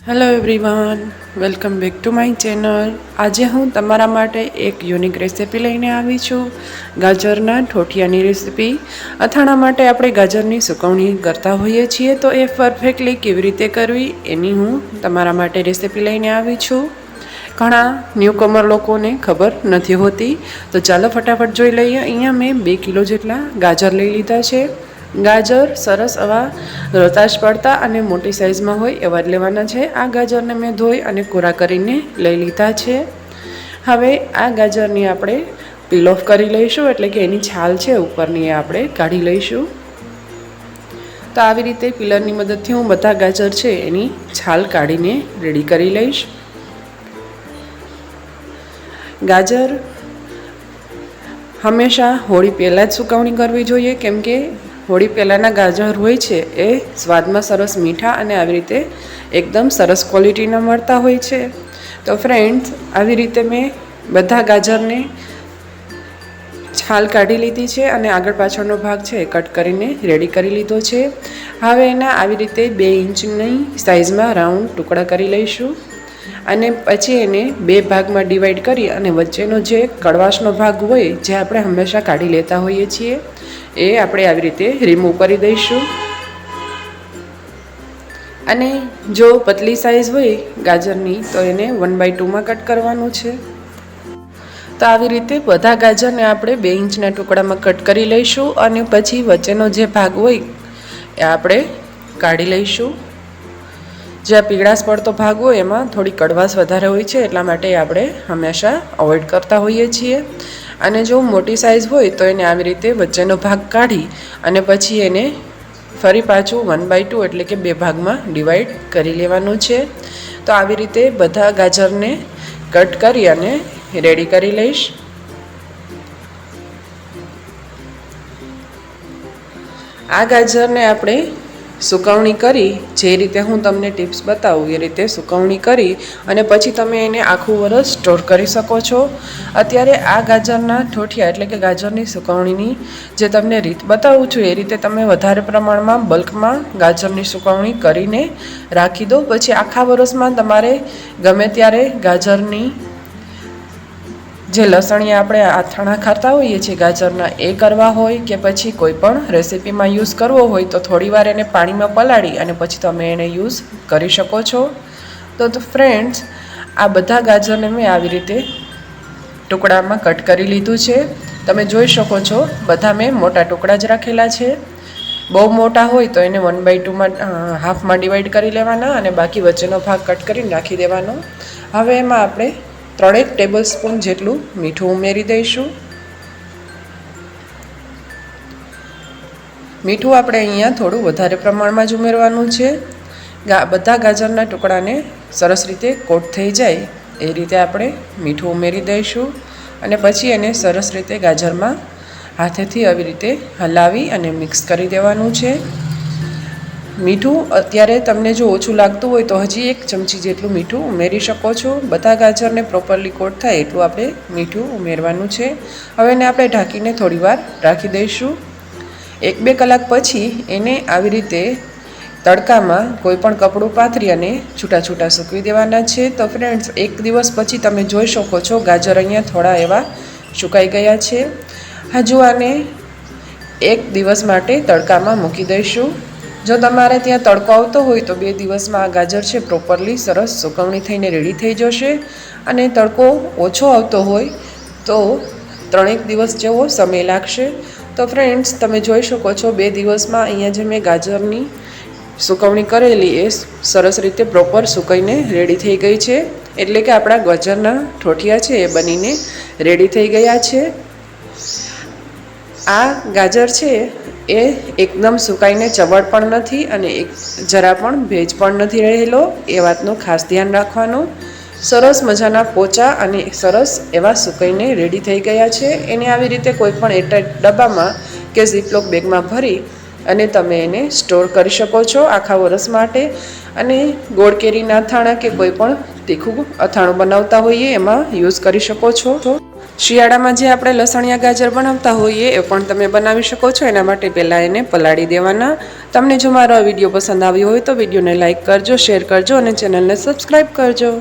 Hello everyone, welcome back to my channel. આજે હું તમારા માટે એક યુનિક રેસિપી લઈને આવી છું, ગાજરના ઠોઠિયાની રેસિપી। અથાણા માટે આપણે ગાજરની સુકવણી કરતા હોઈએ છીએ, તો એ પરફેક્ટલી કેવી રીતે કરવી એની હું તમારા માટે રેસિપી લઈને આવી છું। ઘણા ન્યૂકમર લોકોને ખબર નથી હોતી, તો ચાલો ફટાફટ જોઈ લઈએ। અહીંયા મેં 2 કિલો જેટલા ગાજર લઈ લીધા છે। ગાજર સરસ આવા રતાશ પડતા અને મોટી સાઇઝમાં હોય એવા જ લેવાના છે। આ ગાજરને મેં ધોઈ અને કોરા કરીને લઈ લીધા છે। હવે આ ગાજરની આપણે પીલ ઓફ કરી લઈશું, એટલે કે એની છાલ છે ઉપરની એ આપણે કાઢી લઈશું। તો આવી રીતે પીલરની મદદથી હું બધા ગાજર છે એની છાલ કાઢીને રેડી કરી લઈશ। ગાજર હંમેશા હોળી પહેલાં જ સુકવણી કરવી જોઈએ, કેમ કે હોળી પહેલાંના ગાજર હોય છે એ સ્વાદમાં સરસ મીઠા અને આવી રીતે એકદમ સરસ ક્વોલિટીના મળતા હોય છે। તો ફ્રેન્ડ્સ, આવી રીતે મેં બધા ગાજરને છાલ કાઢી લીધી છે અને આગળ પાછળનો ભાગ છે એ કટ કરીને રેડી કરી લીધો છે। હવે એના આવી રીતે 2 ઇંચની સાઇઝમાં રાઉન્ડ ટુકડા કરી લઈશું અને પછી એને 2 ભાગમાં ડિવાઈડ કરી અને વચ્ચેનો જે કડવાશનો ભાગ હોય, જે આપણે હંમેશા કાઢી લેતા હોઈએ છીએ, એ આપણે આવી રીતે રિમૂવ કરી દઈશું। અને જો પતલી સાઈઝ હોય ગાજરની તો એને 1/2માં કટ કરવાનું છે। તો આવી રીતે બધા ગાજરને આપણે 2 ઇંચના ટુકડામાં કટ કરી લઈશું અને પછી વચ્ચેનો જે ભાગ હોય એ આપણે કાઢી લઈશું। જ્યાં પીળાશ પડતો ભાગ હોય એમાં થોડી કડવાશ વધારે હોય છે, એટલા માટે આપણે હંમેશા અવોઇડ કરતા હોઈએ છીએ। અને જો મોટી સાઇઝ હોય તો એને આવી રીતે વચ્ચેનો ભાગ કાઢી અને પછી એને ફરી પાછું 1/2 એટલે કે 2 ભાગમાં ડિવાઈડ કરી લેવાનું છે। તો આવી રીતે બધા ગાજરને કટ કરી અને રેડી કરી લઈશ। આ ગાજરને આપણે સુકવણી કરી, જે રીતે હું તમને ટિપ્સ બતાવું એ રીતે સુકવણી કરી અને પછી તમે એને આખું વરસ સ્ટોર કરી શકો છો। અત્યારે આ ગાજરના ઠોઠિયા એટલે કે ગાજરની સુકવણીની જે તમને રીત બતાવું છું, એ રીતે તમે વધારે પ્રમાણમાં બલ્કમાં ગાજરની સુકવણી કરીને રાખી દો। પછી આખા વરસમાં તમારે ગમે ત્યારે ગાજરની જે લસણિયા આપણે આથાણા ખાતા હોઈએ છીએ ગાજરના, એ કરવા હોય કે પછી કોઈ પણ રેસિપીમાં યુઝ કરવો હોય તો થોડીવાર એને પાણીમાં પલાળી અને પછી તમે એને યુઝ કરી શકો છો। તો ફ્રેન્ડ્સ, આ બધા ગાજરને મેં આવી રીતે ટુકડામાં કટ કરી લીધું છે। તમે જોઈ શકો છો બધા મેં મોટા ટુકડા જ રાખેલા છે। બહુ મોટા હોય તો એને 1/2માં હાફમાં ડિવાઈડ કરી લેવાના અને બાકી વચ્ચેનો ભાગ કટ કરીને નાખી દેવાનો। હવે એમાં આપણે 3 ટેબલ સ્પૂન જેટલું મીઠું ઉમેરી દઈશું। મીઠું આપણે અહીંયા થોડું વધારે પ્રમાણમાં જ ઉમેરવાનું છે। બધા ગાજરના ટુકડાને સરસ રીતે કોટ થઈ જાય એ રીતે આપણે મીઠું ઉમેરી દઈશું અને પછી એને સરસ રીતે ગાજરમાં હાથેથી આવી રીતે હલાવી અને મિક્સ કરી દેવાનું છે। મીઠું અત્યારે તમને જો ઓછું લાગતું હોય તો હજી 1 ચમચી જેટલું મીઠું ઉમેરી શકો છો। બધા ગાજરને પ્રોપરલી કોટ થાય એટલું આપણે મીઠું ઉમેરવાનું છે। હવે એને આપણે ઢાંકીને થોડીવાર રાખી દઈશું। 1-2 કલાક પછી એને આવી રીતે તડકામાં કોઈ પણ કપડું પાથરી અને છૂટા છૂટા સૂકવી દેવાના છે। તો ફ્રેન્ડ્સ, 1 દિવસ પછી તમે જોઈ શકો છો ગાજર અહીંયા થોડા એવા સુકાઈ ગયા છે। હજુ આને 1 દિવસ માટે તડકામાં મૂકી દઈશું। જો તમારે ત્યાં તડકો આવતો હોય તો 2 દિવસમાં આ ગાજર છે પ્રોપરલી સરસ સુકવણી થઈને રેડી થઈ જશે। અને તડકો ઓછો આવતો હોય તો 3 દિવસ જેવો સમય લાગશે। તો ફ્રેન્ડ્સ, તમે જોઈ શકો છો 2 દિવસમાં અહીંયા જે મેં ગાજરની સુકવણી કરેલી એ સરસ રીતે પ્રોપર સુકાઈને રેડી થઈ ગઈ છે, એટલે કે આપણા ગાજરના ઠોઠિયા છે એ બનીને રેડી થઈ ગયા છે। આ ગાજર છે એ એકદમ સુકાઈને ચવડ પણ નથી અને જરા પણ ભેજ પણ નથી રહેલો, એ વાતનું ખાસ ધ્યાન રાખવાનું। સરસ મજાના પોચા અને સરસ એવા સુકાઈને રેડી થઈ ગયા છે। એને આવી રીતે કોઈ પણ એરટાઈટ ડબ્બામાં કે ઝીપલોક બેગમાં ભરી અને તમે એને સ્ટોર કરી શકો છો આખા વર્ષ માટે. અને ગોળ કેરીના અથાણા કે કોઈ પણ તીખું અથાણું બનાવતા હોઈએ એમાં યુઝ કરી શકો છો. શિયાળામાં જે આપણે લસણિયા ગાજર બનાવતા હોઈએ એ પણ તમે બનાવી શકો છો. એના માટે પહેલાં એને પલાળી દેવાના. તમને જો મારો આ વિડીયો પસંદ આવ્યો હોય તો વિડીયોને લાઇક કરજો, શેર કરજો અને ચેનલને સબસ્ક્રાઈબ કરજો.